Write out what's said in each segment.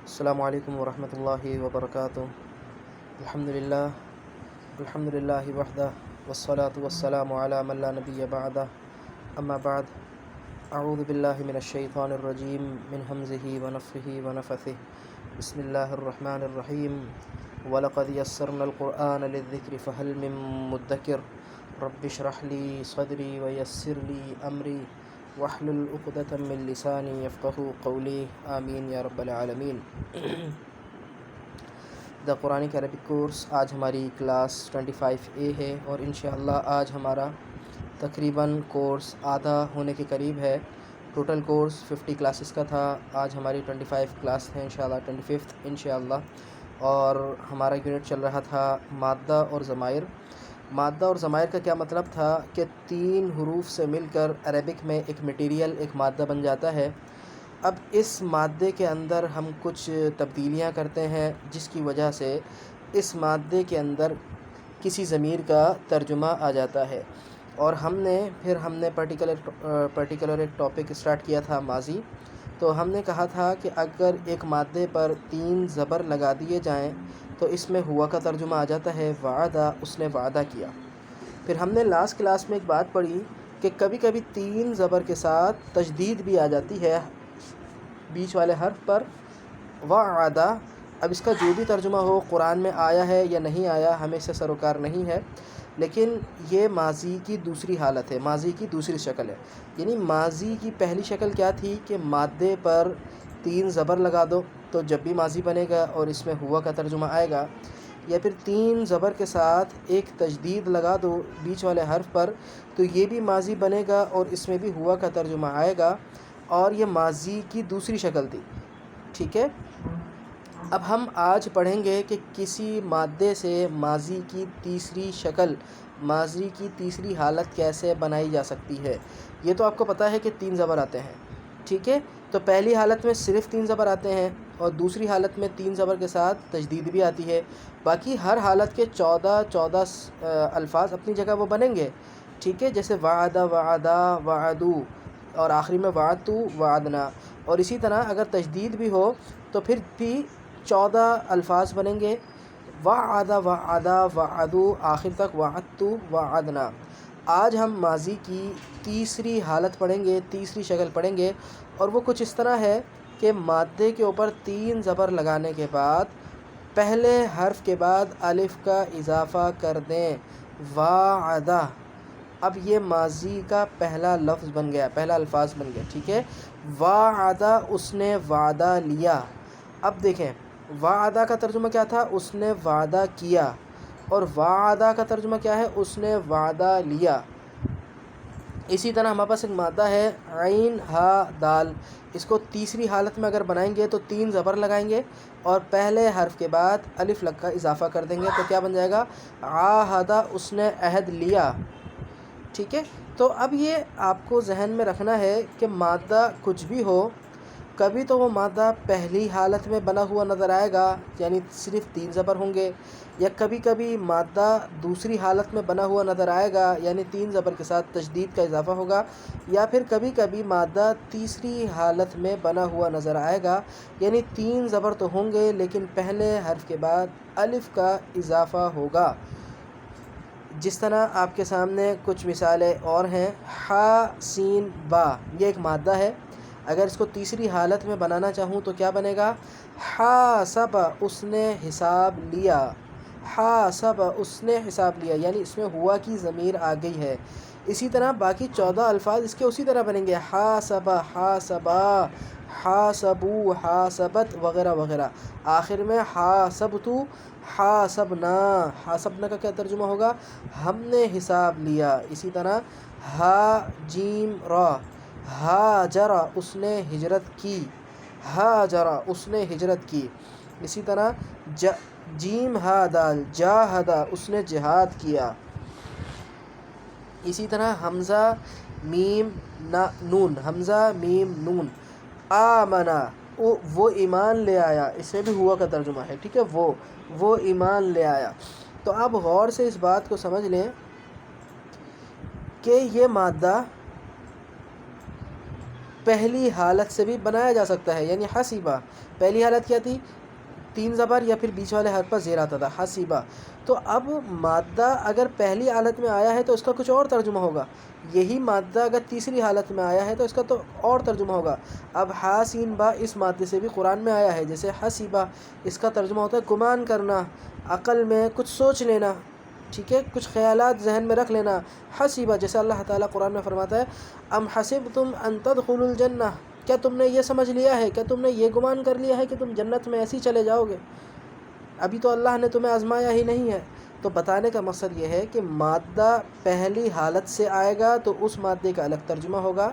السلام علیکم ورحمۃ اللہ وبرکاتہ۔ الحمد للہ وحدہ والصلاة والسلام علی من لا نبی بعدہ، اما بعد، اعوذ باللہ من الشیطان الرجیم من حمزہ ونفخہ ونفثہ، بسم اللہ الرحمن الرحیم۔ وَلَقَدْ يَسَّرْنَا الْقُرْآنَ لِلذِّكْرِ فَهَلْ مِن مُّدَّكِرٍ رَبِّ اشْرَحْ لِي صَدْرِي وَيَسِّرْ لِي أَمْرِي وَاحْلُلْ عُقْدَةً مِّن لِّسَانِي يَفْقَهُوا قَوْلِي آمین یا رب العالمین۔ دا قرآنک عربک کورس، آج ہماری کلاس 25A ہے اور انشاءاللہ آج ہمارا تقریباً کورس آدھا ہونے کے قریب ہے۔ ٹوٹل کورس 50 کلاسز کا تھا، آج ہماری 25 کلاس ہے انشاءاللہ، 25 انشاءاللہ۔ اور ہمارا یونٹ چل رہا تھا مادہ اور ضمائر۔ مادہ اور ضمائر کا کیا مطلب تھا کہ 3 حروف سے مل کر عربک میں ایک مٹیریل، ایک مادہ بن جاتا ہے۔ اب اس مادے کے اندر ہم کچھ تبدیلیاں کرتے ہیں جس کی وجہ سے اس مادے کے اندر کسی ضمیر کا ترجمہ آ جاتا ہے۔ اور ہم نے پرٹیکولر ایک ٹاپک اسٹارٹ کیا تھا ماضی، تو ہم نے کہا تھا کہ اگر ایک مادے پر 3 زبر لگا دیے جائیں تو اس میں ہوا کا ترجمہ آ جاتا ہے وعدہ، اس نے وعدہ کیا۔ پھر ہم نے لاسٹ کلاس میں ایک بات پڑھی کہ کبھی کبھی 3 زبر کے ساتھ تشدید بھی آ جاتی ہے بیچ والے حرف پر، وعدہ۔ اب اس کا جو بھی ترجمہ ہو، قرآن میں آیا ہے یا نہیں آیا، ہمیں اس سے سروکار نہیں ہے، لیکن یہ ماضی کی دوسری حالت ہے، ماضی کی دوسری شکل ہے۔ یعنی ماضی کی پہلی شکل کیا تھی کہ مادے پر 3 زبر لگا دو تو جب بھی ماضی بنے گا اور اس میں ہوا کا ترجمہ آئے گا، یا پھر 3 زبر کے ساتھ ایک تشدید لگا دو بیچ والے حرف پر تو یہ بھی ماضی بنے گا اور اس میں بھی ہوا کا ترجمہ آئے گا، اور یہ ماضی کی دوسری شکل تھی، ٹھیک ہے۔ اب ہم آج پڑھیں گے کہ کسی مادے سے ماضی کی تیسری شکل، ماضی کی تیسری حالت کیسے بنائی جا سکتی ہے۔ یہ تو آپ کو پتہ ہے کہ 3 زبر آتے ہیں، ٹھیک ہے۔ تو پہلی حالت میں صرف 3 زبر آتے ہیں اور دوسری حالت میں 3 زبر کے ساتھ تشدید بھی آتی ہے۔ باقی ہر حالت کے 14 الفاظ اپنی جگہ وہ بنیں گے، ٹھیک ہے، جیسے وعدہ، وعدہ، وعدو، اور آخری میں وعدتو، وعدنا۔ اور اسی طرح اگر تشدید بھی ہو تو پھر بھی 14 الفاظ بنیں گے، وعدہ، وعدہ، وعدو، آخر تک وعدتو، وعدنا۔ آج ہم ماضی کی تیسری حالت پڑھیں گے، تیسری شکل پڑھیں گے، اور وہ کچھ اس طرح ہے کہ مادے کے اوپر 3 زبر لگانے کے بعد پہلے حرف کے بعد الف کا اضافہ کر دیں، وعدہ۔ اب یہ ماضی کا پہلا لفظ بن گیا، پہلا الفاظ بن گیا، ٹھیک ہے۔ وعدہ، اس نے وعدہ لیا۔ اب دیکھیں، وعدہ کا ترجمہ کیا تھا؟ اس نے وعدہ کیا، اور وعدہ کا ترجمہ کیا ہے؟ اس نے وعدہ لیا۔ اسی طرح ہمارے پاس ایک مادہ ہے عین ہا دال، اس کو تیسری حالت میں اگر بنائیں گے تو 3 زبر لگائیں گے اور پہلے حرف کے بعد الف لگ کا اضافہ کر دیں گے تو کیا بن جائے گا؟ عاہدہ، اس نے عہد لیا، ٹھیک ہے۔ تو اب یہ آپ کو ذہن میں رکھنا ہے کہ مادہ کچھ بھی ہو، کبھی تو وہ مادہ پہلی حالت میں بنا ہوا نظر آئے گا، یعنی صرف 3 زبر ہوں گے، یا کبھی کبھی مادہ دوسری حالت میں بنا ہوا نظر آئے گا، یعنی 3 زبر کے ساتھ تشدید کا اضافہ ہوگا، یا پھر کبھی کبھی مادہ تیسری حالت میں بنا ہوا نظر آئے گا، یعنی 3 زبر تو ہوں گے لیکن پہلے حرف کے بعد الف کا اضافہ ہوگا۔ جس طرح آپ کے سامنے کچھ مثالیں اور ہیں، حا سین با، یہ ایک مادہ ہے، اگر اس کو تیسری حالت میں بنانا چاہوں تو کیا بنے گا؟ حاسب، اس نے حساب لیا، حاسب، اس نے حساب لیا، یعنی اس میں ہوا کی ضمیر آ گئی ہے۔ اسی طرح باقی 14 الفاظ اس کے اسی طرح بنیں گے، حاسب، حاسبا، حاسبو، حاسبت، وغیرہ وغیرہ۔ آخر میں حاسبتو، حاسبنا، حاسبنا کا کیا ترجمہ ہوگا؟ ہم نے حساب لیا۔ اسی طرح ہا جیم را، ہاجرا، اس نے ہجرت کی، ہاجرا، اس نے ہجرت کی۔ اسی طرح جیم ہا دال، جاہدہ، اس نے جہاد کیا۔ اسی طرح حمزہ میم نون، حمزہ میم نون، آمنا، وہ ایمان لے آیا، اس میں بھی ہوا کا ترجمہ ہے، ٹھیک ہے، وہ ایمان لے آیا۔ تو آپ غور سے اس بات کو سمجھ لیں کہ یہ مادہ پہلی حالت سے بھی بنایا جا سکتا ہے، یعنی حسیبہ پہلی حالت کیا تھی؟ 3 زبر یا پھر بیچ والے حرف پر زیر آتا تھا، حسیبہ۔ تو اب مادہ اگر پہلی حالت میں آیا ہے تو اس کا کچھ اور ترجمہ ہوگا، یہی مادہ اگر تیسری حالت میں آیا ہے تو اس کا تو اور ترجمہ ہوگا۔ اب ہا سین با اس مادے سے بھی قرآن میں آیا ہے، جیسے حسیبہ، اس کا ترجمہ ہوتا ہے گمان کرنا، عقل میں کچھ سوچ لینا، ٹھیک ہے، کچھ خیالات ذہن میں رکھ لینا۔ حسیبہ جیسے اللہ تعالیٰ قرآن میں فرماتا ہے ام حسبتم ان تدخلوا الجنہ، کیا تم نے یہ سمجھ لیا ہے، کیا تم نے یہ گمان کر لیا ہے کہ تم جنت میں ایسے ہی چلے جاؤ گے؟ ابھی تو اللہ نے تمہیں آزمایا ہی نہیں ہے۔ تو بتانے کا مقصد یہ ہے کہ مادہ پہلی حالت سے آئے گا تو اس مادے کا الگ ترجمہ ہوگا،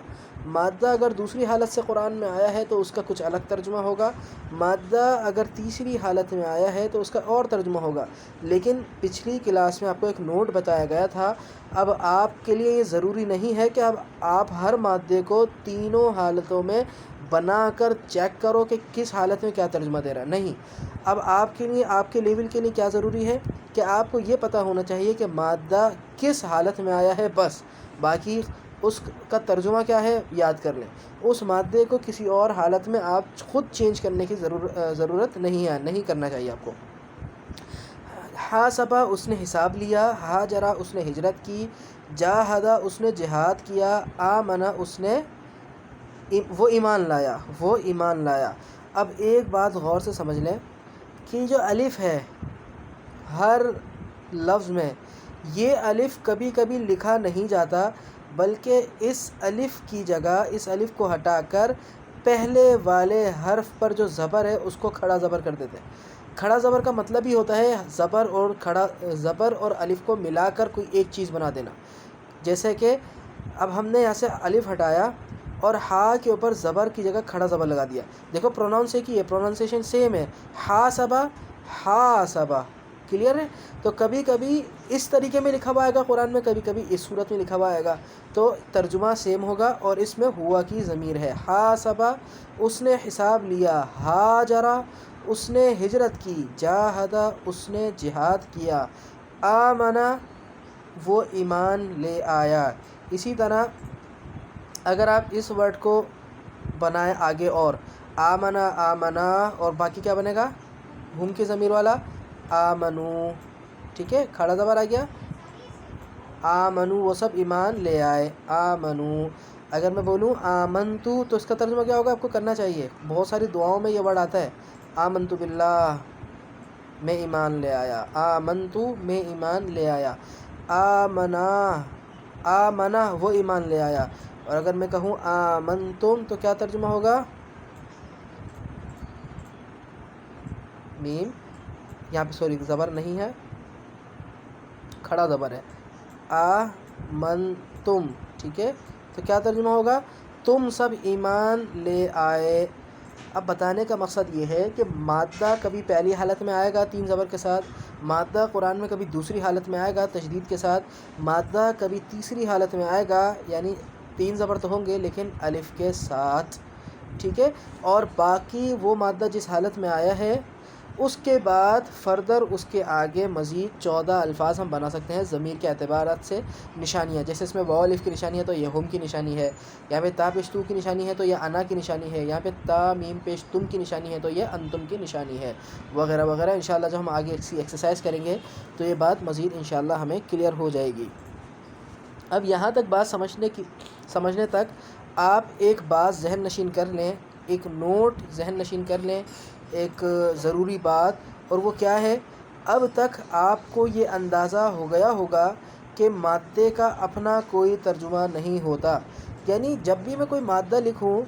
مادہ اگر دوسری حالت سے قرآن میں آیا ہے تو اس کا کچھ الگ ترجمہ ہوگا، مادہ اگر تیسری حالت میں آیا ہے تو اس کا اور ترجمہ ہوگا۔ لیکن پچھلی کلاس میں آپ کو ایک نوٹ بتایا گیا تھا، اب آپ کے لیے یہ ضروری نہیں ہے کہ اب آپ ہر مادے کو تینوں حالتوں میں بنا کر چیک کرو کہ کس حالت میں کیا ترجمہ دے رہا ہے، نہیں۔ اب آپ کے لیے، آپ کے لیول کے لیے کیا ضروری ہے کہ آپ کو یہ پتہ ہونا چاہیے کہ مادہ کس حالت میں آیا ہے، بس باقی اس کا ترجمہ کیا ہے یاد کر لیں۔ اس مادے کو کسی اور حالت میں آپ خود چینج کرنے کی ضرورت نہیں ہے، نہیں کرنا چاہیے آپ کو۔ حاسبہ اس نے حساب لیا، ہاجرہ اس نے ہجرت کی، جاہدہ اس نے جہاد کیا، آمنہ اس نے وہ ایمان لایا، وہ ایمان لایا۔ اب ایک بات غور سے سمجھ لیں کہ جو الف ہے ہر لفظ میں، یہ الف کبھی کبھی لکھا نہیں جاتا، بلکہ اس الف کی جگہ اس الف کو ہٹا کر پہلے والے حرف پر جو زبر ہے اس کو کھڑا زبر کر دیتے ہیں۔ کھڑا زبر کا مطلب ہی ہوتا ہے زبر اور الف کو ملا کر کوئی ایک چیز بنا دینا۔ جیسے کہ اب ہم نے یہاں سے الف ہٹایا اور ہا کے اوپر زبر کی جگہ کھڑا زبر لگا دیا، دیکھو پروناؤنس ایک ہی ہے، پروننسیشن سیم ہے، حاسبہ حاسبہ، کلیئر ہے؟ تو کبھی کبھی اس طریقے میں لکھا ہوا آئے گا قرآن میں، کبھی کبھی اس صورت میں لکھا ہوا آئے گا، تو ترجمہ سیم ہوگا اور اس میں ہوا کی ضمیر ہے۔ حاسبہ اس نے حساب لیا، ہاجرہ اس نے ہجرت کی، جاہدہ اس نے جہاد کیا، آمنہ وہ ایمان لے آیا۔ اسی طرح اگر آپ اس ورڈ کو بنائیں آگے اور آمنہ آمنہ، اور باقی کیا بنے گا؟ ہم کی ضمیر والا آمنو، ٹھیک ہے، کھڑا زبر آ گیا، آمنو وہ سب ایمان لے آئے، آمنو۔ اگر میں بولوں آمنتو تو اس کا ترجمہ کیا ہوگا؟ آپ کو کرنا چاہیے، بہت ساری دعاؤں میں یہ ورڈ آتا ہے، آمنتو باللہ میں ایمان لے آیا، آمنتو میں ایمان لے آیا، آمنہ آمنہ وہ ایمان لے آیا۔ اور اگر میں کہوں آمنتم تو کیا ترجمہ ہوگا؟ میم یہاں پہ سوری زبر نہیں ہے، کھڑا زبر ہے، آمنتم، ٹھیک ہے، تو کیا ترجمہ ہوگا؟ تم سب ایمان لے آئے۔ اب بتانے کا مقصد یہ ہے کہ مادہ کبھی پہلی حالت میں آئے گا 3 زبر کے ساتھ، مادہ قرآن میں کبھی دوسری حالت میں آئے گا تشدید کے ساتھ، مادہ کبھی تیسری حالت میں آئے گا، یعنی 3 زبر تو ہوں گے لیکن الف کے ساتھ، ٹھیک ہے۔ اور باقی وہ مادہ جس حالت میں آیا ہے اس کے بعد فردر اس کے آگے مزید 14 الفاظ ہم بنا سکتے ہیں ضمیر کے اعتبارات سے، نشانیاں، جیسے اس میں واو الف کی نشانی ہے تو یہ ہم کی نشانی ہے، یہاں پہ تا پیش تو کی نشانی ہے تو یہ انا کی نشانی ہے، یہاں پہ تا میم پیش تم کی نشانی ہے تو یہ انتم کی نشانی ہے، وغیرہ وغیرہ۔ انشاءاللہ جب ہم آگے ایکسرسائز کریں گے تو یہ بات مزید انشاءاللہ ہمیں کلیئر ہو جائے گی۔ اب یہاں تک بات سمجھنے تک آپ ایک بات ذہن نشین کر لیں، ایک نوٹ ذہن نشین کر لیں، ایک ضروری بات، اور وہ کیا ہے؟ اب تک آپ کو یہ اندازہ ہو گیا ہوگا کہ مادے کا اپنا کوئی ترجمہ نہیں ہوتا، یعنی جب بھی میں کوئی مادہ لکھوں،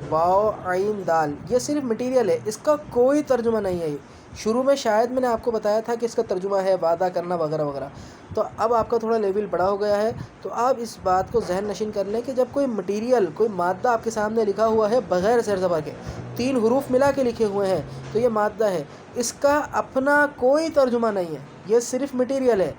واو عین دال، یہ صرف مٹیریل ہے، اس کا کوئی ترجمہ نہیں ہے۔ شروع میں شاید میں نے آپ کو بتایا تھا کہ اس کا ترجمہ ہے وعدہ کرنا وغیرہ وغیرہ، تو اب آپ کا تھوڑا لیول بڑا ہو گیا ہے، تو آپ اس بات کو ذہن نشین کر لیں کہ جب کوئی مٹیریل، کوئی مادہ آپ کے سامنے لکھا ہوا ہے بغیر زیر زبر کے، 3 حروف ملا کے لکھے ہوئے ہیں تو یہ مادہ ہے، اس کا اپنا کوئی ترجمہ نہیں ہے، یہ صرف مٹیریل ہے۔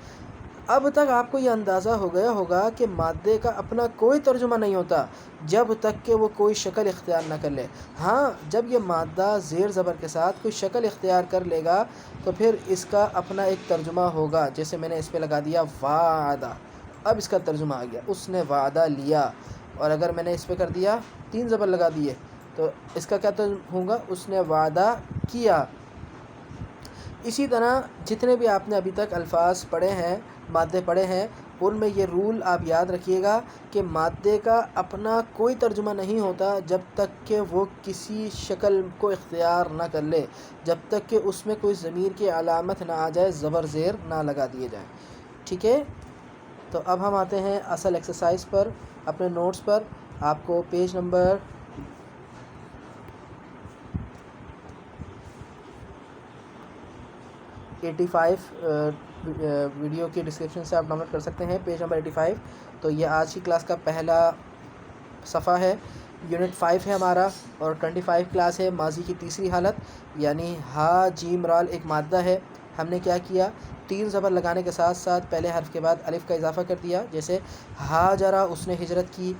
اب تک آپ کو یہ اندازہ ہو گیا ہوگا کہ مادے کا اپنا کوئی ترجمہ نہیں ہوتا جب تک کہ وہ کوئی شکل اختیار نہ کر لے۔ ہاں جب یہ مادہ زیر زبر کے ساتھ کوئی شکل اختیار کر لے گا تو پھر اس کا اپنا ایک ترجمہ ہوگا، جیسے میں نے اس پہ لگا دیا وعدہ، اب اس کا ترجمہ آ گیا، اس نے وعدہ لیا، اور اگر میں نے اس پہ کر دیا 3 زبر لگا دیے تو اس کا کیا ترجمہ ہوگا؟ اس نے وعدہ کیا۔ اسی طرح جتنے بھی آپ نے ابھی تک الفاظ پڑھے ہیں، مادے پڑھے ہیں، ان میں یہ رول آپ یاد رکھیے گا کہ مادے کا اپنا کوئی ترجمہ نہیں ہوتا جب تک کہ وہ کسی شکل کو اختیار نہ کر لے، جب تک کہ اس میں کوئی ضمیر کی علامت نہ آ جائے، زبر زیر نہ لگا دیے جائیں، ٹھیک ہے؟ تو اب ہم آتے ہیں اصل ایکسرسائز پر، اپنے نوٹس پر۔ آپ کو پیج نمبر 85 ویڈیو کی ڈسکرپشن سے آپ ڈاؤن لوڈ کر سکتے ہیں، پیج نمبر 85۔ تو یہ آج کی کلاس کا پہلا صفحہ ہے، یونٹ 5 ہے ہمارا، اور 25 کلاس ہے ماضی کی تیسری حالت، یعنی ہا جیم رال ایک مادہ ہے۔ ہم نے کیا کیا؟ 3 زبر لگانے کے ساتھ ساتھ پہلے حرف کے بعد الف کا اضافہ کر دیا، جیسے ہاجرا اس نے ہجرت کی،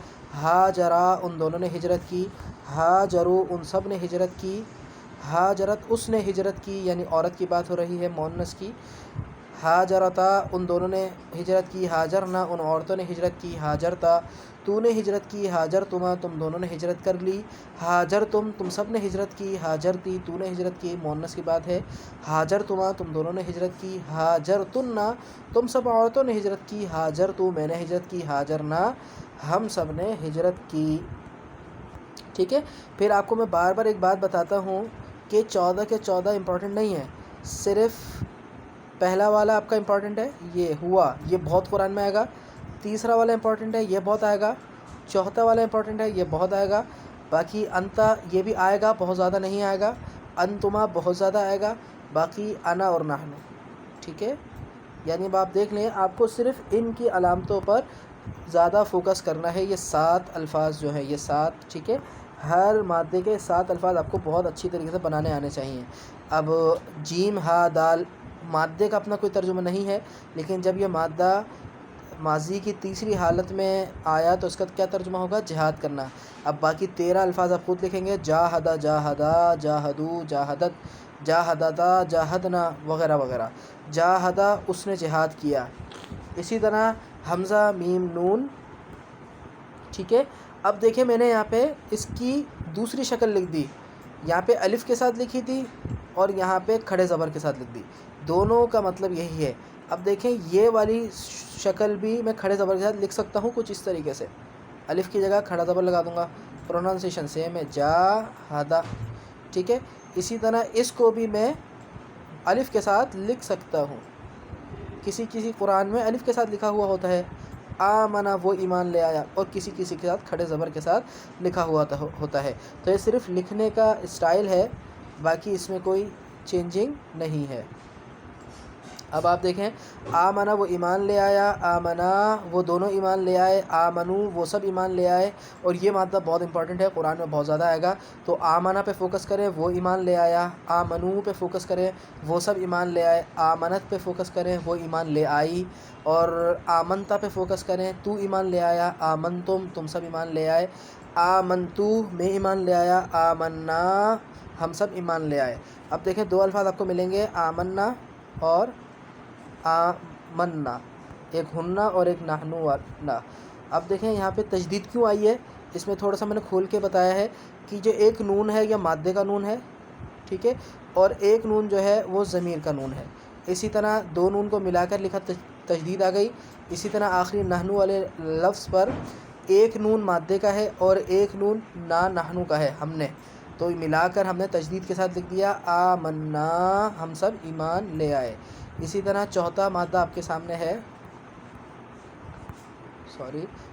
ہاجرا ان دونوں نے ہجرت کی، ہاجرو ان سب نے ہجرت کی، ہاجرت اس نے ہجرت کی، یعنی عورت کی بات ہو رہی ہے، مؤنث کی۔ ہاجرتا ان دونوں نے ہجرت کی، ہاجرنا ان عورتوں نے ہجرت کی، ہاجرتا تو نے ہجرت کی، ہاجرتما تم دونوں نے ہجرت کر لی، ہاجرتم تم سب نے ہجرت کی، ہاجرتی تو نے ہجرت کی، مؤنث کی بات ہے، ہاجرتما تم دونوں نے ہجرت کی، ہاجرتنا تم سب عورتوں نے ہجرت کی، ہاجرتو میں نے ہجرت کی، ہاجرنا ہم سب نے ہجرت کی، ٹھیک ہے؟ پھر آپ کو میں بار بار ایک بات بتاتا ہوں کہ 14 کے 14 امپورٹنٹ نہیں ہے، صرف پہلا والا آپ کا امپورٹنٹ ہے، یہ ہوا، یہ بہت قرآن میں آئے گا، تیسرا والا امپورٹنٹ ہے، یہ بہت آئے گا، چوتھا والا امپورٹنٹ ہے، یہ بہت آئے گا، باقی انتا یہ بھی آئے گا، بہت زیادہ نہیں آئے گا، انتما بہت زیادہ آئے گا، باقی انا اور نحنو، ٹھیک ہے؟ یعنی اب آپ دیکھ لیں، آپ کو صرف ان کی علامتوں پر زیادہ فوکس کرنا ہے۔ یہ 7 الفاظ جو ہیں، یہ 7، ٹھیک ہے؟ ہر مادے کے 7 الفاظ آپ کو بہت اچھی طریقے سے بنانے آنے چاہیے۔ اب جیم ہا دال مادے کا اپنا کوئی ترجمہ نہیں ہے، لیکن جب یہ مادہ ماضی کی تیسری حالت میں آیا تو اس کا کیا ترجمہ ہوگا؟ جہاد کرنا۔ اب باقی 13 الفاظ آپ خود لکھیں گے، جاہدا جاہدا، جاہدو جاہدت، جاہدتا جاہدنا وغیرہ وغیرہ۔ جاہدا اس نے جہاد کیا۔ اسی طرح حمزہ میم نون، ٹھیک ہے؟ اب دیکھیں میں نے یہاں پہ اس کی دوسری شکل لکھ دی، یہاں پہ الف کے ساتھ لکھی تھی اور یہاں پہ کھڑے زبر کے ساتھ لکھ دی، دونوں کا مطلب یہی ہے۔ اب دیکھیں یہ والی شکل بھی میں کھڑے زبر کے ساتھ لکھ سکتا ہوں کچھ اس طریقے سے، الف کی جگہ کھڑا زبر لگا دوں گا، پروننسیشن سیم ہے، جاہدا، ٹھیک ہے؟ اسی طرح اس کو بھی میں الف کے ساتھ لکھ سکتا ہوں، کسی قرآن میں الف کے ساتھ لکھا ہوا ہوتا ہے، آمنا وہ ایمان لے آیا، اور کسی کے ساتھ کھڑے زبر کے ساتھ لکھا ہوا ہوتا ہے۔ تو یہ صرف لکھنے کا اسٹائل ہے، باقی اس میں کوئی چینجنگ نہیں ہے۔ اب آپ دیکھیں، آمنا وہ ایمان لے آیا، آمنا وہ دونوں ایمان لے آئے، آمنو وہ سب ایمان لے آئے، اور یہ مادہ بہت امپورٹنٹ ہے، قرآن میں بہت زیادہ آئے گا۔ تو آمنا پہ فوکس کریں، وہ ایمان لے آیا، آمنو پہ فوکس کریں، وہ سب ایمان لے آئے، آمنت پہ فوکس کریں، وہ ایمان لے آئی، اور آمنتا پہ فوکس کریں، تو ایمان لے آیا، آمنتم تم سب ایمان لے آئے، آمنتو میں ایمان لے آیا، آمنا ہم سب ایمان لے آئے۔ اب دیکھیں 2 الفاظ آپ کو ملیں گے، آمنا اور آمنا، ایک ہننا اور ایک نحنو والا۔ اب دیکھیں یہاں پہ تجدید کیوں آئی ہے، اس میں تھوڑا سا میں نے کھول کے بتایا ہے کہ جو ایک نون ہے یہ مادے کا نون ہے، ٹھیک ہے؟ اور ایک نون جو ہے وہ ضمیر کا نون ہے، اسی طرح 2 نون کو ملا کر لکھا تجدید آ گئی۔ اسی طرح آخری نحنو والے لفظ پر ایک نون مادے کا ہے اور ایک نون نحنو کا ہے، ہم نے تو ملا کر ہم نے تجدید کے ساتھ لکھ دیا، آمنا ہم سب ایمان لے آئے۔ اسی طرح چوتھا مادہ آپ کے سامنے ہے،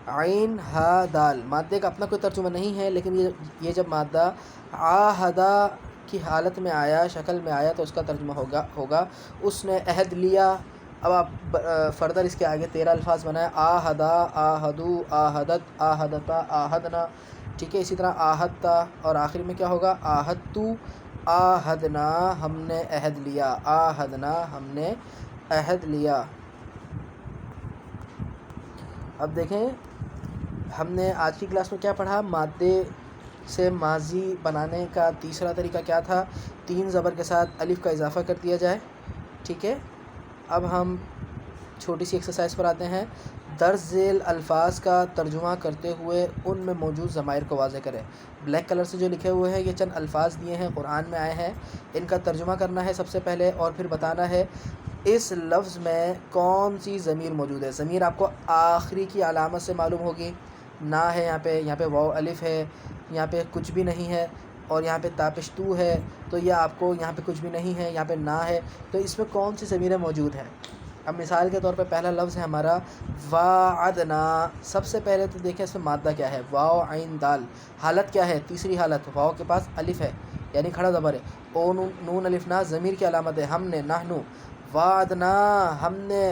عین ہا دال، مادے کا اپنا کوئی ترجمہ نہیں ہے، لیکن یہ جب مادہ عاہدہ کی حالت میں آیا، شکل میں آیا، تو اس کا ترجمہ ہوگا اس نے عہد لیا۔ اب آپ فردر اس کے آگے 13 الفاظ بنائیں، آہدا، آہدو، آہدت، آہدتا، آہدنا، ٹھیک ہے؟ اسی طرح آہدتا، اور آخر میں کیا ہوگا؟ آہدتو، آہدنا ہم نے عہد لیا، آہدنا ہم نے عہد لیا۔ اب دیکھیں ہم نے آج کی کلاس میں کیا پڑھا، مادے سے ماضی بنانے کا تیسرا طریقہ کیا تھا، 3 زبر کے ساتھ الف کا اضافہ کر دیا جائے، ٹھیک ہے؟ اب ہم چھوٹی سی ایکسرسائز پر آتے ہیں، درج ذیل الفاظ کا ترجمہ کرتے ہوئے ان میں موجود ضمائر کو واضح کریں۔ بلیک کلر سے جو لکھے ہوئے ہیں یہ چند الفاظ دیے ہیں، قرآن میں آئے ہیں، ان کا ترجمہ کرنا ہے سب سے پہلے، اور پھر بتانا ہے اس لفظ میں کون سی ضمیر موجود ہے۔ ضمیر آپ کو آخری کی علامت سے معلوم ہوگی، نا ہے یہاں پہ واو الف ہے، یہاں پہ کچھ بھی نہیں ہے، اور یہاں پہ تاپشتو ہے، تو یہ آپ کو یہاں پہ کچھ بھی نہیں ہے، یہاں پہ نا ہے، تو اس میں کون سی ضمیریں موجود ہیں۔ اب مثال کے طور پہ پہلا لفظ ہے ہمارا وعدنا، سب سے پہلے تو دیکھیں اس میں مادہ کیا ہے، واو عین دال، حالت کیا ہے، تیسری حالت، واو کے پاس الف ہے یعنی کھڑا زبر ہے، او نون الف نا ضمیر کی علامت ہے، ہم نے نحنو وعدنا، ہم نے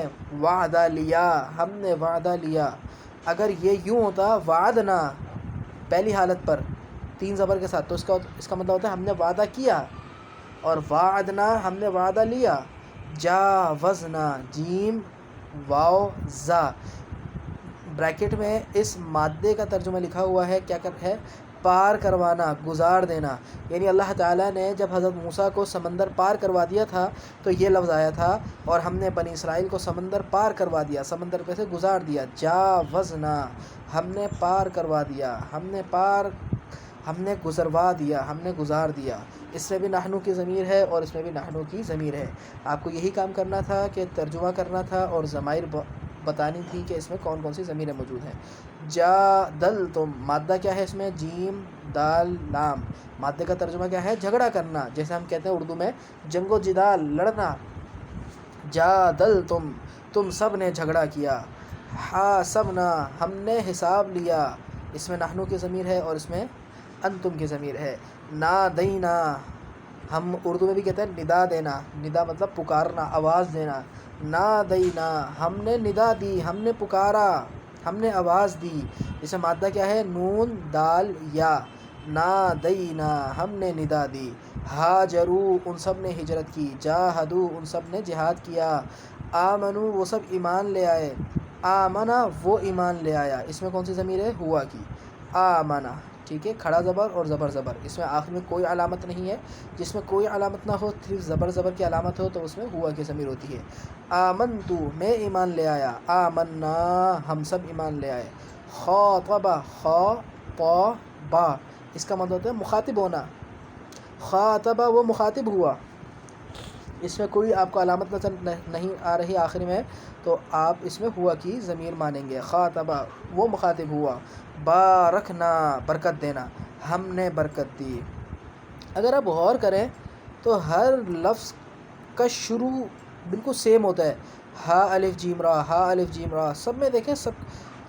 وعدہ لیا، ہم نے وعدہ لیا۔ اگر یہ یوں ہوتا وعدنا پہلی حالت پر تین زبر کے ساتھ، تو اس کا مطلب ہوتا ہے ہم نے وعدہ کیا، اور وعدنا ہم نے وعدہ لیا۔ جاوزنا جیم واو زا، بریکٹ میں اس مادے کا ترجمہ لکھا ہوا ہے، کیا ہے، پار کروانا، گزار دینا، یعنی اللہ تعالیٰ نے جب حضرت موسیٰ کو سمندر پار کروا دیا تھا تو یہ لفظ آیا تھا، اور ہم نے بنی اسرائیل کو سمندر پار کروا دیا، سمندر پہ سے گزار دیا۔ جاوزنا ہم نے پار کروا دیا، ہم نے گزروا دیا، ہم نے گزار دیا۔ اس میں بھی نحنو کی ضمیر ہے اور اس میں بھی نحنو کی ضمیر ہے۔ آپ کو یہی کام کرنا تھا کہ ترجمہ کرنا تھا اور ضمائر بتانی تھی کہ اس میں کون کون سی ضمیریں موجود ہیں۔ جادلتم، مادہ کیا ہے اس میں، جیم دال لام، مادے کا ترجمہ کیا ہے، جھگڑا کرنا، جیسے ہم کہتے ہیں اردو میں جنگ و جدال، لڑنا۔ جادلتم، تم سب نے جھگڑا کیا۔ حاسبنا، ہم نے حساب لیا، اس میں نحنو کی ضمیر ہے اور اس میں انتم کی ضمیر ہے۔ نادینا، ہم اردو میں بھی کہتے ہیں ندا دینا، ندا مطلب پکارنا، آواز دینا۔ نادینا، ہم نے ندا دی، ہم نے پکارا، ہم نے آواز دی، اس میں مادہ کیا ہے، نون دال یا۔ نادینا، ہم نے ندا دی۔ ہاجرو، ان سب نے ہجرت کی۔ جاہدو، ان سب نے جہاد کیا۔ آمنو، وہ سب ایمان لے آئے۔ آمنا، وہ ایمان لے آیا، اس میں کون سی ضمیر ہے، ہوا کی۔ آمنا، ٹھیک ہے، کھڑا زبر اور زبر زبر، اس میں آخر میں کوئی علامت نہیں ہے، جس میں کوئی علامت نہ ہو صرف زبر زبر کی علامت ہو تو اس میں ہوا کی ضمیر ہوتی ہے۔ آمنتو، میں ایمان لے آیا۔ آمنا، ہم سب ایمان لے آئے۔ خاطبہ، خا پا با، اس کا مطلب ہوتا ہے مخاطب ہونا۔ خاطبہ، وہ مخاطب ہوا، اس میں کوئی آپ کو علامت نظر نہیں آ رہی آخر میں، تو آپ اس میں ہوا کی ضمیر مانیں گے۔ خاطبہ، وہ مخاطب ہوا۔ بارکنا، برکت دینا، ہم نے برکت دی۔ اگر آپ غور کریں تو ہر لفظ کا شروع بالکل سیم ہوتا ہے، ہا الف جیم را، ہا الف جیم را، سب میں دیکھیں سب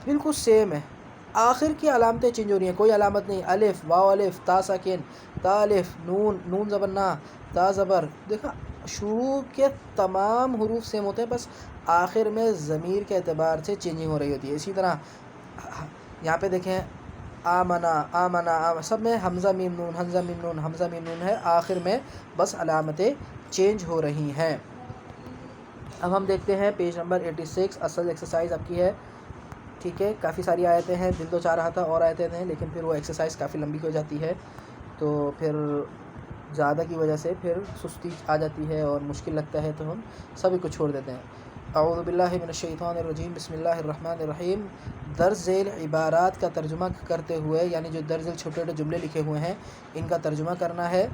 بالکل سیم ہے، آخر کی علامتیں چینج ہو رہی ہیں، کوئی علامت نہیں، الف واو الف تا ساکن تا الف نون نون زبر نا تا زبر، دیکھا شروع کے تمام حروف سیم ہوتے ہیں، بس آخر میں ضمیر کے اعتبار سے چینجنگ ہو رہی ہوتی ہے۔ اسی طرح یہاں پہ دیکھیں آمنا آمنا سب میں حمزہ میم نون حمزہ میم نون حمزہ میم نون ہے، آخر میں بس علامتیں چینج ہو رہی ہیں۔ اب ہم دیکھتے ہیں پیج نمبر 86، اصل ایکسرسائز آپ کی ہے، ٹھیک ہے، کافی ساری آیتیں ہیں، دل تو چاہ رہا تھا اور آیتیں ہیں لیکن پھر وہ ایکسرسائز کافی لمبی ہو جاتی ہے، تو پھر زیادہ کی وجہ سے پھر سستی آ جاتی ہے اور مشکل لگتا ہے، تو ہم سبھی کو چھوڑ دیتے ہیں۔ اعوذ باللہ من الشیطان الرجیم، بسم اللہ الرحمن الرحیم۔ درج ذیل عبارات کا ترجمہ کرتے ہوئے، یعنی جو درج ذیل چھوٹے چھوٹے جملے لکھے ہوئے ہیں ان کا ترجمہ کرنا ہے،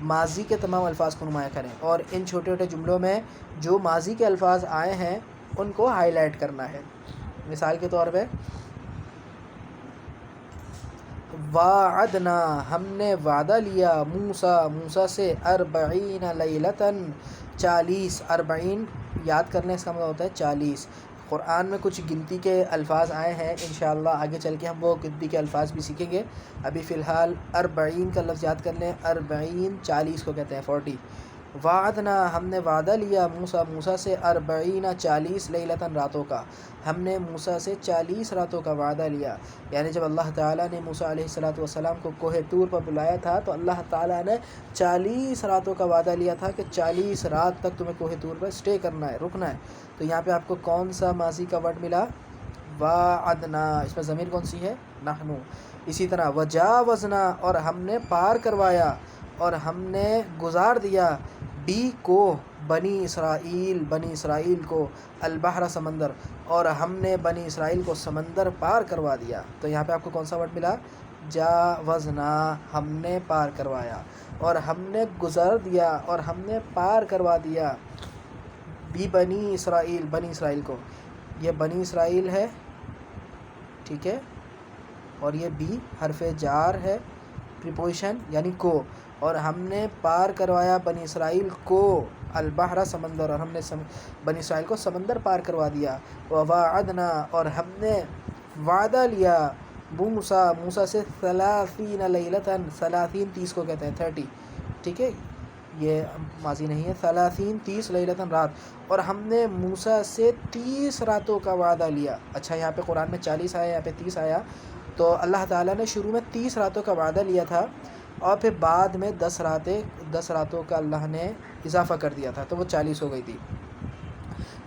ماضی کے تمام الفاظ کو نمایاں کریں، اور ان چھوٹے چھوٹے جملوں میں جو ماضی کے الفاظ آئے ہیں ان کو ہائی لائٹ کرنا ہے۔ مثال کے طور پہ وعدنا، ہم نے وعدہ لیا، موسیٰ سے 40 لیلۃً، 40، 40 یاد کرنے اس کا مطلب ہوتا ہے 40۔ قرآن میں کچھ گنتی کے الفاظ آئے ہیں، انشاءاللہ آگے چل کے ہم وہ گنتی کے الفاظ بھی سیکھیں گے، ابھی فی الحال 40 کا لفظ یاد کر لیں، 40 40 کو کہتے ہیں 40۔ وعدنا، ہم نے وعدہ لیا، موسیٰ سے 40 40 لیلۃً، راتوں کا، ہم نے موسیٰ سے 40 راتوں کا وعدہ لیا، یعنی جب اللہ تعالیٰ نے موسیٰ علیہ السلام کو کوہ طور پر بلایا تھا تو اللہ تعالیٰ نے 40 راتوں کا وعدہ لیا تھا کہ 40 رات تک تمہیں کوہ طور پر اسٹے کرنا ہے، رکنا ہے۔ تو یہاں پہ آپ کو کون سا ماضی کا ورڈ ملا، وعدنا، اس میں ضمیر کون سی ہے، نحنو۔ اسی طرح وجاوزنا، اور ہم نے پار کروایا اور ہم نے گزار دیا، بی کو بنی اسرائیل کو البحر سمندر، اور ہم نے بنی اسرائیل کو سمندر پار کروا دیا. تو یہاں پہ آپ کو کون سا ورڈ ملا؟ جاوزنا، ہم نے پار کروایا، اور ہم نے گزر دیا اور ہم نے پار کروا دیا بھی بنی اسرائیل کو. یہ بنی اسرائیل ہے، ٹھیک ہے، اور یہ بھی حرف جار ہے، پریپوزیشن یعنی کو، اور ہم نے پار کروایا بنی اسرائیل کو البحر سمندر، اور ہم نے بنی اسرائیل کو سمندر پار کروا دیا. وواعدنا، اور ہم نے وعدہ لیا موسیٰ سے 30 لیلتاً، 30 کو کہتے ہیں 30، ٹھیک ہے، یہ ماضی نہیں ہے، 30 لیلتاً رات، اور ہم نے موسیٰ سے 30 راتوں کا وعدہ لیا. اچھا یہاں پہ قرآن میں 40 آیا، یہاں پہ 30 آیا، تو اللہ تعالیٰ نے شروع میں 30 راتوں کا وعدہ لیا تھا، اور پھر بعد میں 10 راتوں کا اللہ نے اضافہ کر دیا تھا، تو وہ 40 ہو گئی تھی.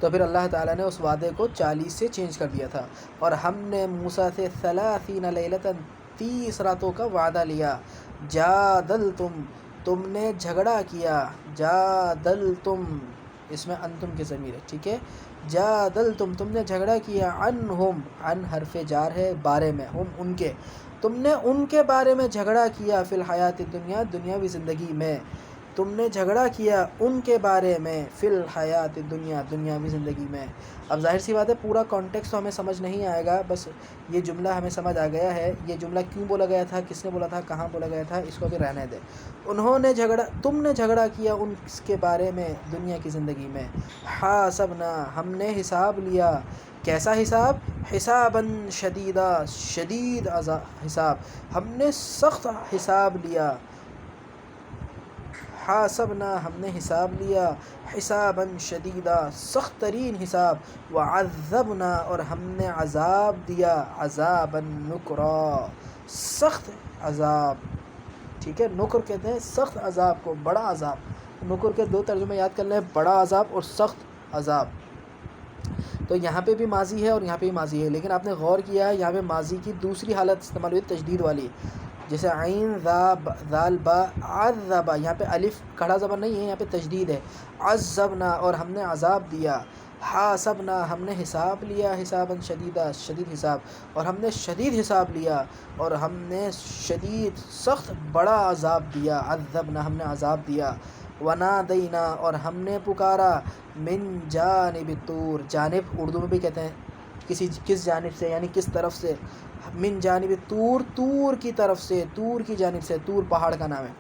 تو پھر اللہ تعالیٰ نے اس وعدے کو 40 سے چینج کر دیا تھا. اور ہم نے موسیٰ سے 30 لیلتاً، 30 راتوں کا وعدہ لیا. جادلتم، تم نے جھگڑا کیا، جادلتم اس میں انتم کی ضمیر ہے، ٹھیک ہے، جادلتم تم نے جھگڑا کیا، عنہم، عن حرف جار ہے بارے میں، ہم ان کے، تم نے ان کے بارے میں جھگڑا کیا، فی الحیات الدنیا دنیاوی زندگی میں، تم نے جھگڑا کیا ان کے بارے میں، فی الحیات الدنیا دنیاوی زندگی میں. اب ظاہر سی بات ہے پورا کانٹیکسٹ تو ہمیں سمجھ نہیں آئے گا، بس یہ جملہ ہمیں سمجھ آ گیا ہے، یہ جملہ کیوں بولا گیا تھا، کس نے بولا تھا، کہاں بولا گیا تھا، اس کو بھی رہنے دے. تم نے جھگڑا کیا ان کے بارے میں دنیا کی زندگی میں. حاسبنا، ہم نے حساب لیا، کیسا حساب؟ حساباً شدیدا، شدید حساب، ہم نے سخت حساب لیا. حاسبنا، ہم نے حساب لیا، حساباً شدیدا، سخت ترین حساب. وعذبنا، اور ہم نے عذاب دیا، عذاباً نکرا، سخت عذاب، ٹھیک ہے، نکر کہتے ہیں سخت عذاب کو، بڑا عذاب. نکر کے 2 ترجمے یاد کر لیں، بڑا عذاب اور سخت عذاب. تو یہاں پہ بھی ماضی ہے اور یہاں پہ بھی ماضی ہے، لیکن آپ نے غور کیا ہے یہاں پہ ماضی کی دوسری حالت استعمال ہوئی تشدید والی، جیسے عین ذال با عذبا، یہاں پہ الف کھڑا زبر نہیں ہے، یہاں پہ تشدید ہے. عذبنا، اور ہم نے عذاب دیا. حاسبنا، ہم نے حساب لیا، حساباً شدیدا، شدید حساب، اور ہم نے شدید حساب لیا، اور ہم نے شدید سخت بڑا عذاب دیا. عذبنا، ہم نے عذاب دیا. ونادینا، اور ہم نے پکارا، من جانب الطور، جانب اردو میں بھی کہتے ہیں کس جانب سے، یعنی کس طرف سے، من جانب طور، طور کی طرف سے، طور کی جانب سے، طور پہاڑ کا نام ہے.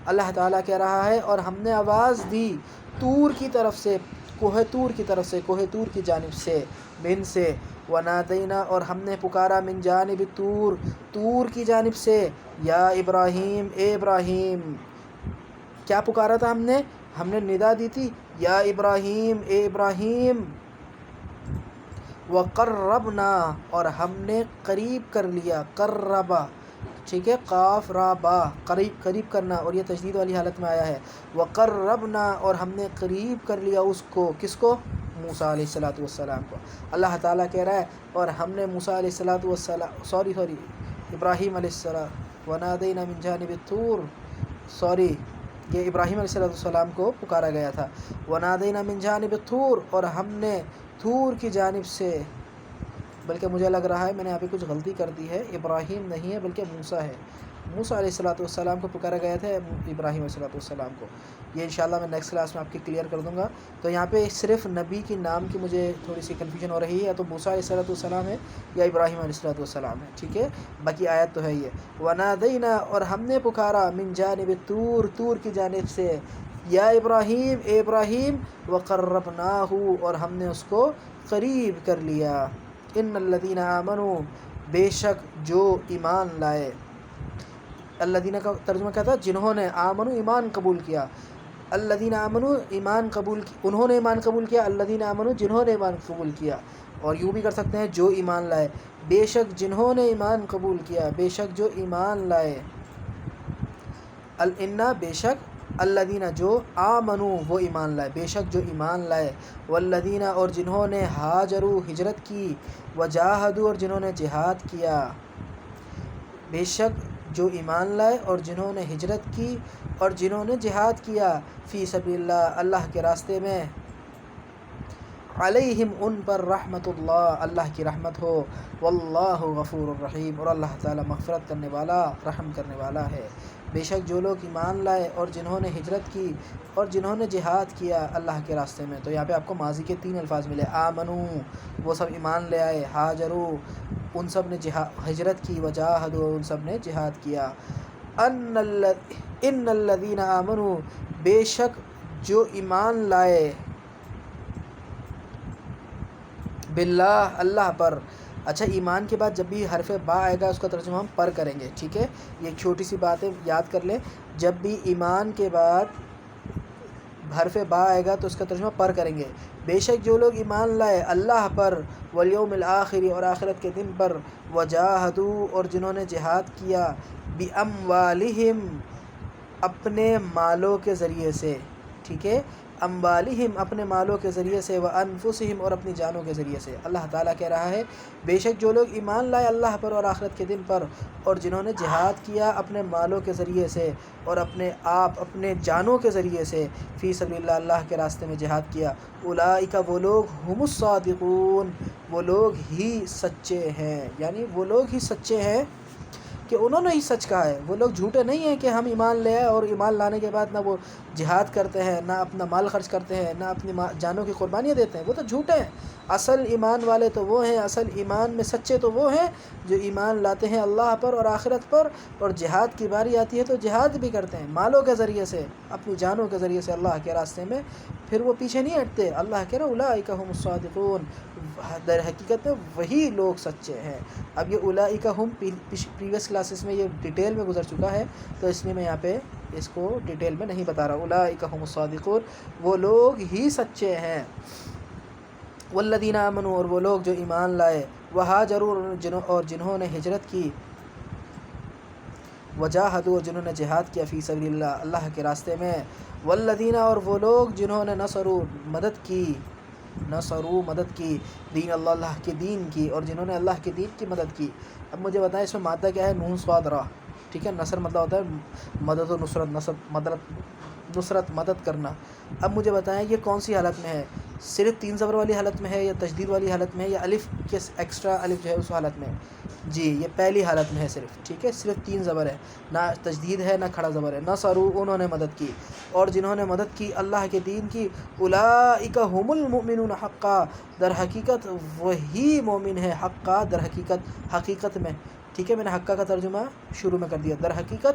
اللہ تعالیٰ کہہ رہا ہے اور ہم نے آواز دی طور کی طرف سے، کوہ طور کی طرف سے، کوہ طور کی جانب سے، من سے. ونادینا، اور ہم نے پکارا، من جانب طور، طور کی جانب سے، یا ابراہیم، اے ابراہیم. کیا پکارا تھا ہم نے ندا دی تھی، یا ابراہیم، اے ابراہیم. وقربنا، اور ہم نے قریب کر لیا، قربا، ٹھیک ہے، قاف را با، قریب کرنا، اور یہ تشدید والی حالت میں آیا ہے. وقربنا، اور ہم نے قریب کر لیا اس کو، کس کو؟ موسیٰ علیہ السلام کو. اللہ تعالیٰ کہہ رہا ہے اور ہم نے موسیٰ علیہ السلام ابراہیم علیہ السلام، ونادینا من جانب الطور، یہ ابراہیم علیہ السلام کو پکارا گیا تھا. ونادینا من جانب الطور، اور ہم نے طور کی جانب سے، بلکہ مجھے لگ رہا ہے میں نے یہاں پہ کچھ غلطی کر دی ہے، ابراہیم نہیں ہے بلکہ موسیٰ ہے. موسیٰ علیہ السلام کو پکارا گیا تھا، ابراہیم علیہ السلام کو. یہ انشاءاللہ میں نیکسٹ کلاس میں آپ کی کلیئر کر دوں گا. تو یہاں پہ صرف نبی کی نام کی مجھے تھوڑی سی کنفیوژن ہو رہی ہے، یا تو موسیٰ علیہ السلام ہے یا ابراہیم علیہ السلام ہے، ٹھیک ہے، باقی آیت تو ہے یہ. ونادینا، اور ہم نے پکارا، من جانب طور، طور کی جانب سے، یا ابراہیم، اے ابراہیم. وقربناہ، اور ہم نے اس کو قریب کر لیا. ان الذین آمنوا، بے شک جو ایمان لائے. الذین کا ترجمہ کیا تھا؟ جنہوں نے، آمنوا ایمان قبول کیا، الذین آمنوا ایمان قبول انہوں نے ایمان قبول کیا، الذین آمنوا جنہوں نے ایمان قبول کیا. اور یوں بھی کر سکتے ہیں جو ایمان لائے، بے شک جنہوں نے ایمان قبول کیا، بے شک جو ایمان لائے. بے شک الذین جو، آمنوا وہ ایمان لائے، بے شک جو ایمان لائے. والذین، اور جنہوں نے، ہاجروا ہجرت کی، وجاہدوا اور جنہوں نے جہاد کیا. بے شک جو ایمان لائے اور جنہوں نے ہجرت کی، اور جنہوں نے جہاد کیا فی سبیل اللہ اللہ کے راستے میں، علیہم ان پر رحمت اللہ اللہ کی رحمت ہو، واللہ غفور الرحیم اور اللہ تعالیٰ مغفرت کرنے والا رحم کرنے والا ہے۔ بے شک جو لوگ ایمان لائے اور جنہوں نے ہجرت کی اور جنہوں نے جہاد کیا اللہ کے راستے میں، تو یہاں پہ آپ کو ماضی کے 3 الفاظ ملے، آمنو وہ سب ایمان لے آئے، ہاجرو ان سب نے ہجرت کی، وجاہدو ان سب نے جہاد کیا، ان الذین آمنو بے شک جو ایمان لائے، باللہ اللہ پر۔ اچھا، ایمان کے بعد جب بھی حرف با آئے گا اس کا ترجمہ ہم پر کریں گے، ٹھیک ہے، یہ ایک چھوٹی سی بات ہے، یاد کر لیں، جب بھی ایمان کے بعد حرف با آئے گا تو اس کا ترجمہ پر کریں گے۔ بے شک جو لوگ ایمان لائے اللہ پر، والیوم الآخر اور آخرت کے دن پر، وجاہدوا اور جنہوں نے جہاد کیا، باموالہم اپنے مالوں کے ذریعے سے، ٹھیک ہے، اموالہم اپنے مالوں کے ذریعے سے، وانفسہم اور اپنی جانوں کے ذریعے سے۔ اللہ تعالیٰ کہہ رہا ہے بے شک جو لوگ ایمان لائے اللہ پر اور آخرت کے دن پر، اور جنہوں نے جہاد کیا اپنے مالوں کے ذریعے سے اور اپنے جانوں کے ذریعے سے، فی سبیل اللہ اللہ کے راستے میں جہاد کیا، اولئک وہ لوگ ہم الصادقون وہ لوگ ہی سچے ہیں، یعنی وہ لوگ ہی سچے ہیں کہ انہوں نے ہی سچ کہا ہے، وہ لوگ جھوٹے نہیں ہیں کہ ہم ایمان لے آئے اور ایمان لانے کے بعد نہ وہ جہاد کرتے ہیں، نہ اپنا مال خرچ کرتے ہیں، نہ اپنی جانوں کی قربانیاں دیتے ہیں، وہ تو جھوٹے ہیں۔ اصل ایمان والے تو وہ ہیں، اصل ایمان میں سچے تو وہ ہیں جو ایمان لاتے ہیں اللہ پر اور آخرت پر، اور جہاد کی باری آتی ہے تو جہاد بھی کرتے ہیں مالوں کے ذریعے سے، اپنی جانوں کے ذریعے سے اللہ کے راستے میں، پھر وہ پیچھے نہیں ہٹتے۔ اللہ کہہ رہا اولئک هم الصادقون، در حقیقت میں وہی لوگ سچے ہیں۔ اب یہ اولئک ہم پریویس کلاسز میں یہ ڈیٹیل میں گزر چکا ہے، تو اس لیے میں یہاں پہ اس کو ڈیٹیل میں نہیں بتا رہا۔ اولئک هم الصادقون وہ لوگ ہی سچے ہیں، والذین آمنوا اور وہ لوگ جو ایمان لائے، وہاجروا اور جنہوں نے ہجرت کی، وجاہدوا جنہوں نے جہاد کیا، فی سبیل اللہ اللہ کے راستے میں، والذین اور وہ لوگ جنہوں نے نصروا مدد کی دین اللہ کے دین کی، اور جنہوں نے اللہ کے دین کی مدد کی۔ اب مجھے بتائیں اس میں مادہ کیا ہے؟ نون صاد را، ٹھیک ہے، نصر مطلب ہوتا ہے مدد و نصرت مدد کرنا۔ اب مجھے بتائیں یہ کون سی حالت میں ہے؟ صرف 3 زبر والی حالت میں ہے، یا تشدید والی حالت میں ہے، یا الف کے ایکسٹرا الف جو ہے اس حالت میں؟ جی یہ پہلی حالت میں ہے صرف، ٹھیک ہے، صرف 3 زبر ہے، نہ تشدید ہے نہ کھڑا زبر ہے۔ نصروا انہوں نے مدد کی، اور جنہوں نے مدد کی اللہ کے دین کی، اولئک هم المؤمنون حقا در حقیقت وہی مومن ہے، حقا در حقیقت میں، ٹھیک ہے، میں نے حقا کا ترجمہ شروع میں کر دیا، در حقیقت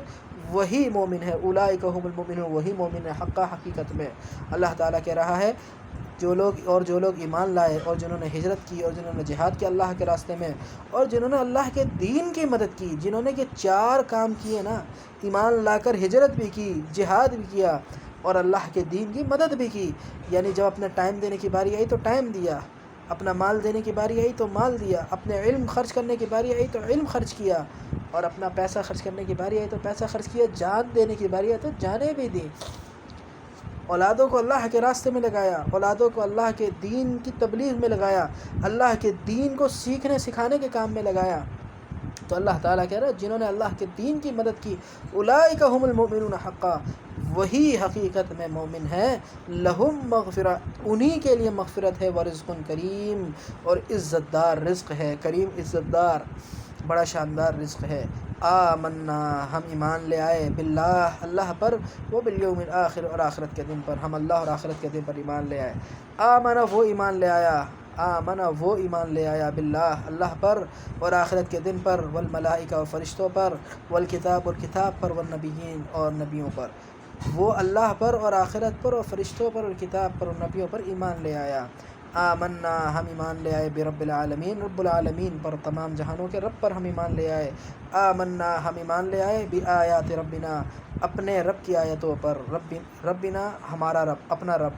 وہی مومن ہے، اولئک هم المؤمنون وہی مومن ہے، حقا حقیقت میں۔ اللہ تعالیٰ کہہ رہا ہے جو لوگ ایمان لائے اور جنہوں نے ہجرت کی اور جنہوں نے جہاد کیا اللہ کے راستے میں، اور جنہوں نے اللہ کے دین کی مدد کی، جنہوں نے یہ 4 کام کیے نا، ایمان لا کر ہجرت بھی کی، جہاد بھی کیا اور اللہ کے دین کی مدد بھی کی، یعنی جب اپنا ٹائم دینے کی باری آئی تو ٹائم دیا، اپنا مال دینے کی باری آئی تو مال دیا، اپنے علم خرچ کرنے کی باری آئی تو علم خرچ کیا، اور اپنا پیسہ خرچ کرنے کی باری آئی تو پیسہ خرچ کیا، جان دینے کی باری آئی تو جانیں بھی دی، اولادوں کو اللہ کے راستے میں لگایا، اولادوں کو اللہ کے دین کی تبلیغ میں لگایا، اللہ کے دین کو سیکھنے سکھانے کے کام میں لگایا۔ تو اللہ تعالیٰ کہہ رہا ہے جنہوں نے اللہ کے دین کی مدد کی، اولئک هم المؤمنون حقا وہی حقیقت میں مومن ہیں، لہم مغفرہ انہی کے لیے مغفرت ہے، ورزق کریم اور عزت دار رزق ہے، کریم عزت دار بڑا شاندار رزق ہے۔ آمنا ہم ایمان لے آئے، باللہ اللہ پر، وہ بالیوم الآخر اور آخرت کے دن پر، ہم اللہ اور آخرت کے دن پر ایمان لے آئے۔ آمنا وہ ایمان لے آیا باللہ اللہ پر اور آخرت کے دن پر، والملائکہ اور فرشتوں پر، والکتاب اور کتاب پر، والنبیین اور نبیوں پر۔ وہ اللہ پر اور آخرت پر اور فرشتوں پر اور کتاب پر اور نبیوں پر ایمان لے آیا۔ آمنا ہم ایمان لے آئے برب العالمین رب العالمین پر، تمام جہانوں کے رب پر ہم ایمان لے آئے۔ آمنا ہم ایمان لے آئے بآیات ربنا اپنے رب کی آیتوں پر، ربنا ہمارا رب، اپنا رب،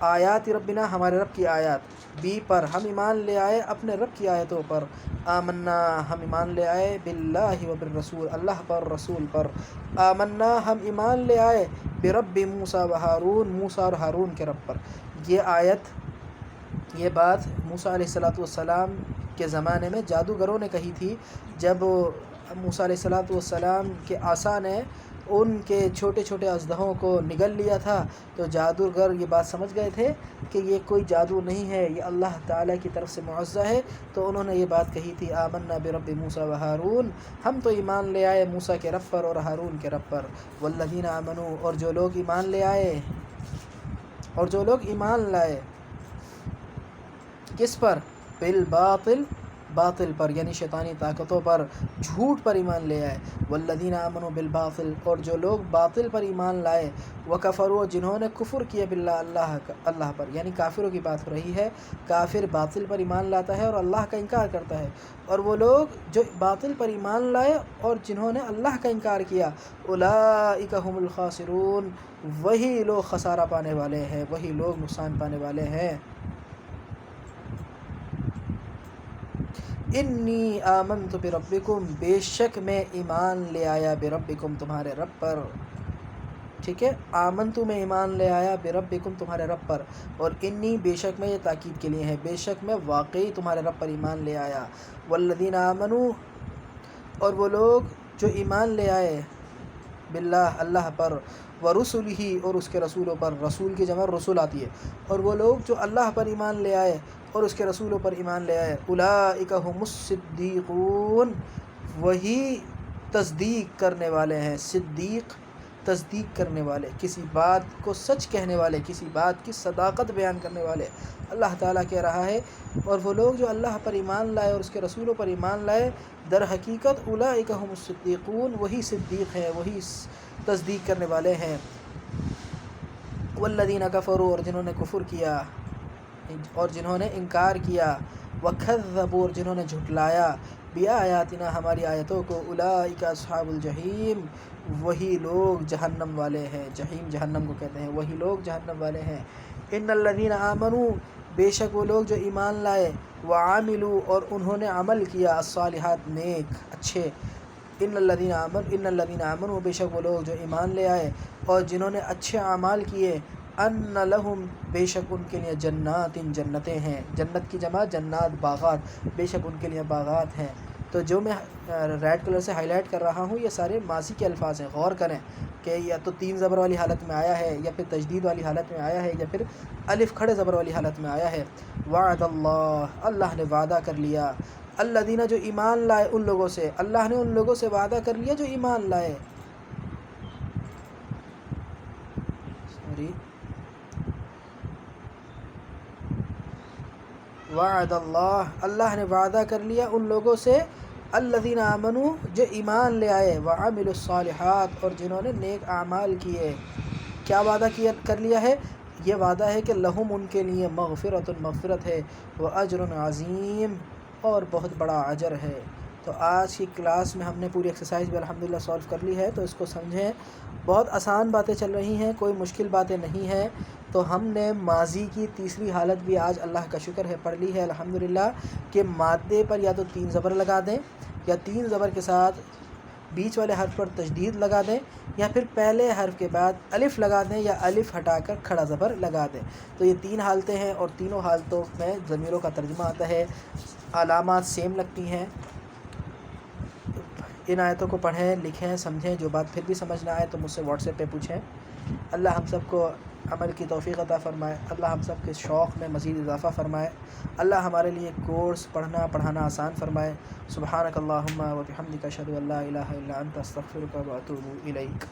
آیات ربنا ہمارے رب کی آیات، بی پر ہم ایمان لے آئے اپنے رب کی آیتوں پر۔ آمنا ہم ایمان لے آئے باللہ و بالرسول اللہ پر رسول پر۔ آمنا ہم ایمان لے آئے برب موسیٰ و ہارون موسیٰ اور ہارون کے رب پر۔ یہ بات موسیٰ علیہ السلام کے زمانے میں جادوگروں نے کہی تھی، جب موسیٰ علیہ السلام کے عصا نے ان کے چھوٹے چھوٹے اژدہوں کو نگل لیا تھا، تو جادوگر یہ بات سمجھ گئے تھے کہ یہ کوئی جادو نہیں ہے، یہ اللہ تعالیٰ کی طرف سے معجزہ ہے، تو انہوں نے یہ بات کہی تھی آمنا برب موسیٰ و ہارون، ہم تو ایمان لے آئے موسیٰ کے رب پر اور ہارون کے رب پر، والذین آمنوا، اور جو لوگ ایمان لے آئے اور جو لوگ ایمان لائے کس پر؟ بالباطل، باطل پر یعنی شیطانی طاقتوں پر، جھوٹ پر ایمان لے آئے، والذین آمنوا بالباطل، اور جو لوگ باطل پر ایمان لائے، وکفروا، جنہوں نے کفر کیا باللہ، اللہ پر، یعنی کافروں کی بات ہو رہی ہے، کافر باطل پر ایمان لاتا ہے اور اللہ کا انکار کرتا ہے، اور وہ لوگ جو باطل پر ایمان لائے اور جنہوں نے اللہ کا انکار کیا، اولئک هم الخاسرون، وہی لوگ خسارہ پانے والے ہیں، وہی لوگ نقصان پانے والے ہیں۔ انی آمنت بربکم، بے شک میں ایمان لے آیا بربکم، تمہارے رب پر، ٹھیک ہے، آمنتو میں ایمان لے آیا بربکم، تمہارے رب پر، اور انی بے شک میں یہ تاکید کے لیے ہے، بے شک میں واقعی تمہارے رب پر ایمان لے آیا، والذین آمنوا، اور وہ لوگ جو ایمان لے آئے باللہ، اللہ پر، ورسلہ، اور اس کے رسولوں پر، رسول کی جمع رسول آتی ہے، اور وہ لوگ جو اللہ پر ایمان لے آئے اور اس کے رسولوں پر ایمان لے آئے، اولئک هم الصدیقون، وہی تصدیق کرنے والے ہیں، صدیق تصدیق کرنے والے، کسی بات کو سچ کہنے والے، کسی بات کی صداقت بیان کرنے والے، اللہ تعالیٰ کہہ رہا ہے، اور وہ لوگ جو اللہ پر ایمان لائے اور اس کے رسولوں پر ایمان لائے، در حقیقت اولئک هم الصدیقون، وہی صدیق ہیں، وہی تصدیق کرنے والے ہیں، والذین کفروا، اور جنہوں نے کفر کیا اور جنہوں نے انکار کیا، وکذبوا، اور جنہوں نے جھٹلایا، بآیاتنا، ہماری آیتوں کو، اولئک اصحاب الجحیم، وہی لوگ جہنم والے ہیں، جحیم جہنم کو کہتے ہیں، وہی لوگ جہنم والے ہیں، ان الذین آمنوا، بے شک وہ لوگ جو ایمان لائے، وعاملوا، اور انہوں نے عمل کیا، الصالحات، نیک، اچھے، ان الذین آمنوا، بے شک وہ لوگ جو ایمان لے آئے اور جنہوں نے اچھے اعمال کیے، ان لہم، بے شک ان کے لیے، جنات، جنتیں ہیں، جنت کی جمع جنات، باغات، بے شک ان کے لیے باغات ہیں۔ تو جو میں ریڈ کلر سے ہائی لائٹ کر رہا ہوں یہ سارے ماضی کے الفاظ ہیں، غور کریں کہ یا تو تین زبر والی حالت میں آیا ہے، یا پھر تجدید والی حالت میں آیا ہے، یا پھر الف کھڑے زبر والی حالت میں آیا ہے۔ وعد اللہ، اللہ نے وعدہ کر لیا، الذین، جو ایمان لائے ان لوگوں سے، اللہ نے ان لوگوں سے وعدہ کر لیا جو ایمان لائے، وعد اللہ، اللہ نے وعدہ کر لیا ان لوگوں سے، الذین آمنوا، جو ایمان لے آئے، وعملوا الصالحات، اور جنہوں نے نیک اعمال کیے، کیا وعدہ کر لیا ہے؟ یہ وعدہ ہے کہ لہم، ان کے لیے، مغفرۃ، مغفرت ہے، واجر عظیم، اور بہت بڑا اجر ہے۔ تو آج کی کلاس میں ہم نے پوری ایکسرسائز بھی الحمدللہ سولو کر لی ہے، تو اس کو سمجھیں، بہت آسان باتیں چل رہی ہیں، کوئی مشکل باتیں نہیں ہیں۔ تو ہم نے ماضی کی تیسری حالت بھی آج اللہ کا شکر ہے پڑھ لی ہے الحمدللہ، کہ مادے پر یا تو تین زبر لگا دیں، یا تین زبر کے ساتھ بیچ والے حرف پر تشدید لگا دیں، یا پھر پہلے حرف کے بعد الف لگا دیں، یا الف ہٹا کر کھڑا زبر لگا دیں۔ تو یہ تین حالتیں ہیں، اور تینوں حالتوں میں ضمیروں کا ترجمہ آتا ہے، علامات سیم لگتی ہیں۔ ان آیتوں کو پڑھیں، لکھیں، سمجھیں، جو بات پھر بھی سمجھ نہ آئے تو مجھ سے واٹس ایپ پہ پوچھیں۔ اللہ ہم سب کو عمل کی توفیق عطا فرمائے، اللہ ہم سب کے شوق میں مزید اضافہ فرمائے، اللہ ہمارے لیے کورس پڑھانا آسان فرمائے۔ سبحانک اللہم و بحمدک، اشہد ان لا الہ الا انت، استغفرک و اتوب الیک۔